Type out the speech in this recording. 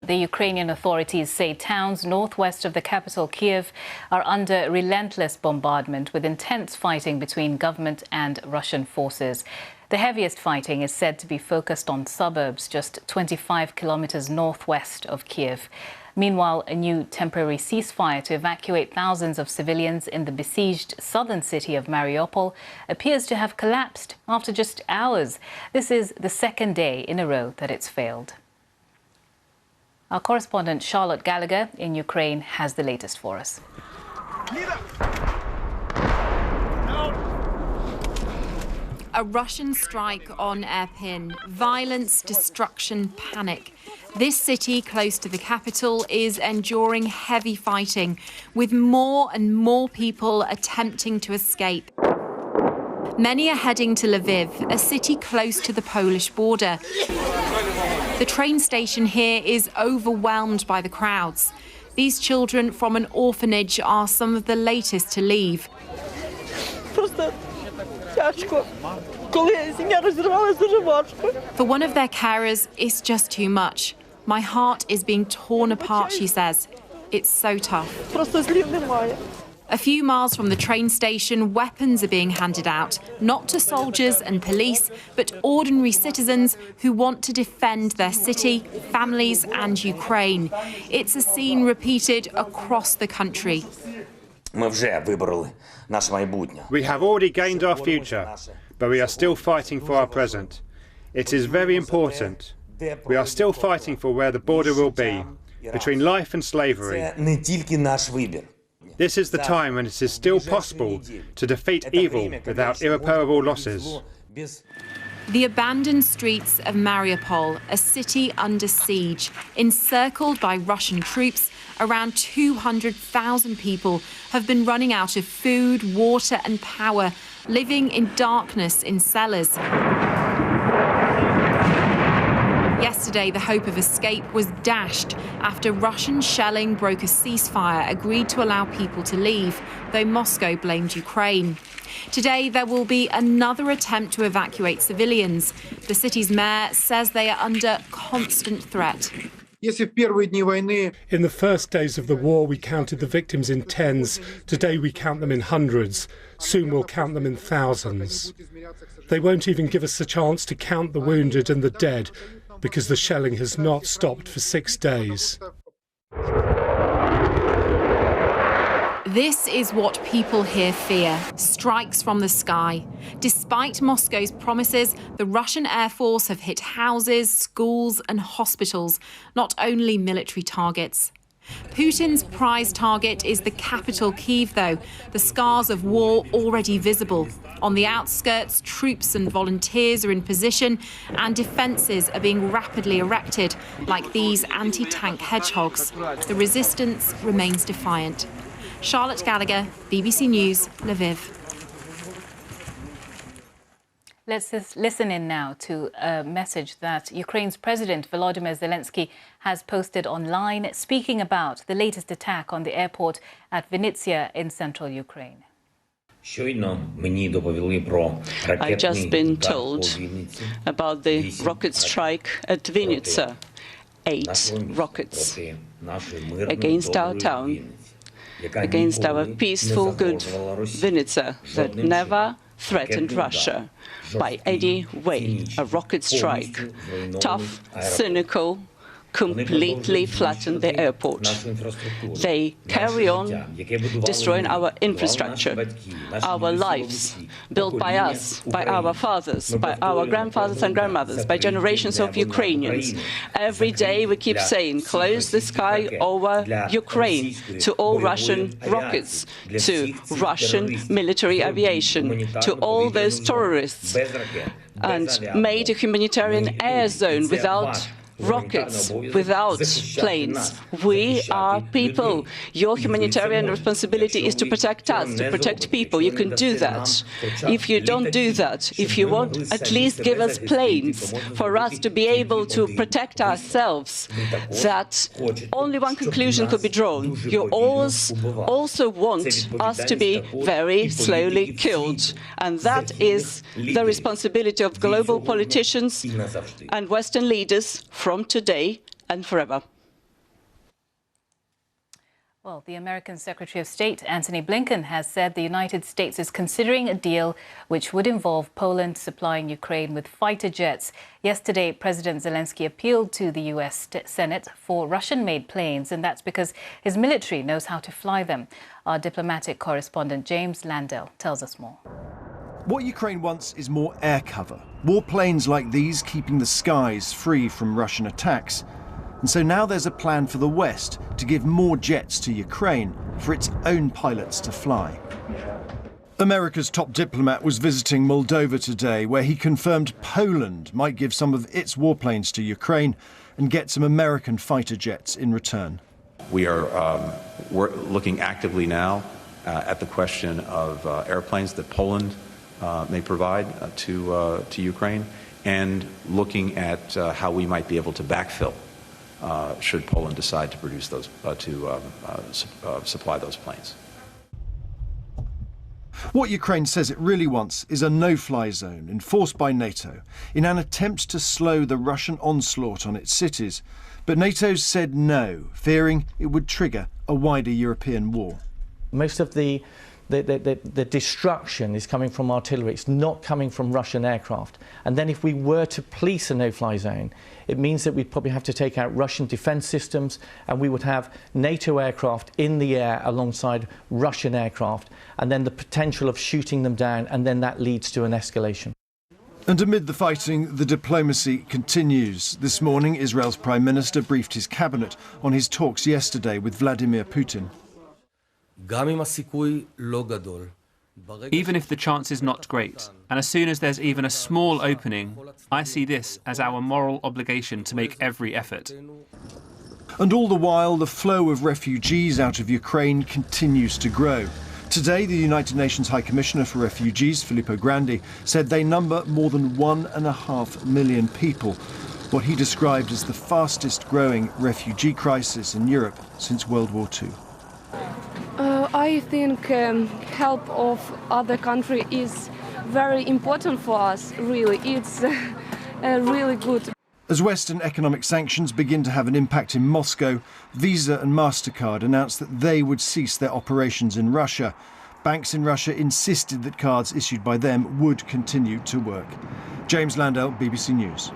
The Ukrainian authorities say towns northwest of the capital, Kyiv, are under relentless bombardment with intense fighting between government and Russian forces. The heaviest fighting is said to be focused on suburbs just 25 kilometers northwest of Kyiv. Meanwhile, a new temporary ceasefire to evacuate thousands of civilians in the besieged southern city of Mariupol appears to have collapsed after just hours. This is the second day in a row that it's failed. Our correspondent Charlotte Gallagher in Ukraine has the latest for us. A Russian strike on Irpin. Violence, destruction, panic. This city, close to the capital, is enduring heavy fighting, with more and more people attempting to escape. Many are heading to Lviv, a city close to the Polish border. The train station here is overwhelmed by the crowds. These children from an orphanage are some of the latest to leave. For one of their carers, it's just too much. My heart is being torn apart, she says. It's so tough. A few miles from the train station, weapons are being handed out, not to soldiers and police, but ordinary citizens who want to defend their city, families and Ukraine. It's a scene repeated across the country. We have already gained our future, but we are still fighting for our present. It is very important. We are still fighting for where the border will be, between life and slavery. This is the time when it is still possible to defeat evil without irreparable losses. The abandoned streets of Mariupol, a city under siege, encircled by Russian troops, around 200,000 people have been running out of food, water and power, living in darkness in cellars. Yesterday, the hope of escape was dashed after Russian shelling broke a ceasefire agreed to allow people to leave, though Moscow blamed Ukraine. Today, there will be another attempt to evacuate civilians. The city's mayor says they are under constant threat. In the first days of the war, we counted the victims in tens. Today, we count them in hundreds. Soon we'll count them in thousands. They won't even give us the chance to count the wounded and the dead, because the shelling has not stopped for 6 days. This is what people here fear, strikes from the sky. Despite Moscow's promises, the Russian Air Force have hit houses, schools and hospitals, not only military targets. Putin's prize target is the capital, Kyiv, though, the scars of war already visible. On the outskirts, troops and volunteers are in position and defences are being rapidly erected, like these anti-tank hedgehogs. The resistance remains defiant. Charlotte Gallagher, BBC News, Lviv. Let's just listen in now to a message that Ukraine's President Volodymyr Zelensky has posted online, speaking about the latest attack on the airport at Vinnytsia in central Ukraine. I've just been told about the rocket strike at Vinnytsia. 8 rockets against our town, against our peaceful, good Vinnytsia that never threatened Russia by any way. A rocket strike, tough, cynical, completely flattened the airport. They carry on destroying our infrastructure, our lives, built by us, by our fathers, by our grandfathers and grandmothers, by generations of Ukrainians. Every day we keep saying, close the sky over Ukraine to all Russian rockets, to Russian military aviation, to all those terrorists, and made a humanitarian air zone without rockets, without planes. We are people. Your humanitarian responsibility is to protect us, to protect people. You can do that. If you don't do that, if you won't at least give us planes for us to be able to protect ourselves, that only one conclusion could be drawn. You also want us to be very slowly killed. And that is the responsibility of global politicians and Western leaders from today and forever. Well, the American Secretary of State, Antony Blinken, has said the United States is considering a deal which would involve Poland supplying Ukraine with fighter jets. Yesterday, President Zelensky appealed to the US Senate for Russian-made planes, and that's because his military knows how to fly them. Our diplomatic correspondent James Landell tells us more. What Ukraine wants is more air cover, more planes like these keeping the skies free from Russian attacks. And so now there's a plan for the West to give more jets to Ukraine for its own pilots to fly. America's top diplomat was visiting Moldova today, where he confirmed Poland might give some of its warplanes to Ukraine and get some American fighter jets in return. We're looking actively now at the question of airplanes that Poland may provide to Ukraine, and looking at how we might be able to backfill should Poland decide to produce those, supply those planes. What Ukraine says it really wants is a no-fly zone enforced by NATO in an attempt to slow the Russian onslaught on its cities. But NATO's said no, fearing it would trigger a wider European war. Most of the destruction is coming from artillery. It's not coming from Russian aircraft. And then if we were to police a no-fly zone, it means that we'd probably have to take out Russian defence systems, and we would have NATO aircraft in the air alongside Russian aircraft, and then the potential of shooting them down, and then that leads to an escalation. And amid the fighting, the diplomacy continues. This morning, Israel's Prime Minister briefed his cabinet on his talks yesterday with Vladimir Putin. Even if the chance is not great, and as soon as there's even a small opening, I see this as our moral obligation to make every effort. And all the while, the flow of refugees out of Ukraine continues to grow. Today, the United Nations High Commissioner for Refugees, Filippo Grandi, said they number more than 1.5 million people, what he described as the fastest growing refugee crisis in Europe since World War II. I think help of other countries is very important for us, really. It's really good. As Western economic sanctions begin to have an impact in Moscow, Visa and MasterCard announced that they would cease their operations in Russia. Banks in Russia insisted that cards issued by them would continue to work. James Landell, BBC News.